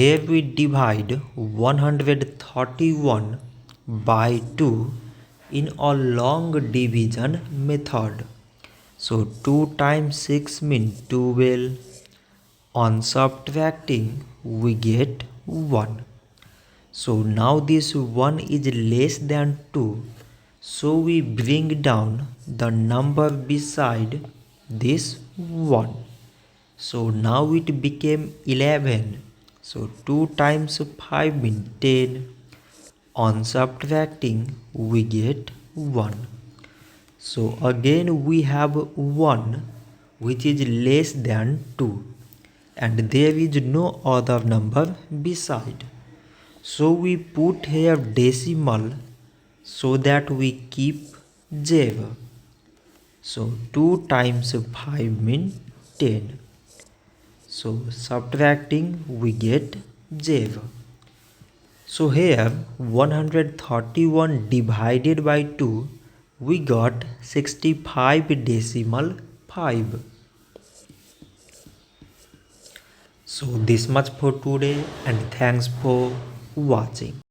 Here we divide 131 by 2 in a long division method. So 2 times 6 means 12. On subtracting we get 1. So now this 1 is less than 2. So we bring down the number beside this 1. So now it became 11. So 2 times 5 means 10. On subtracting we get 1. So again we have 1 which is less than 2 and there is no other number beside. So we put here decimal so that we keep 0. So 2 times 5 means 10. So subtracting we get 0. So here 131 divided by 2 we got 65 decimal 5. So this much for today and thanks for watching.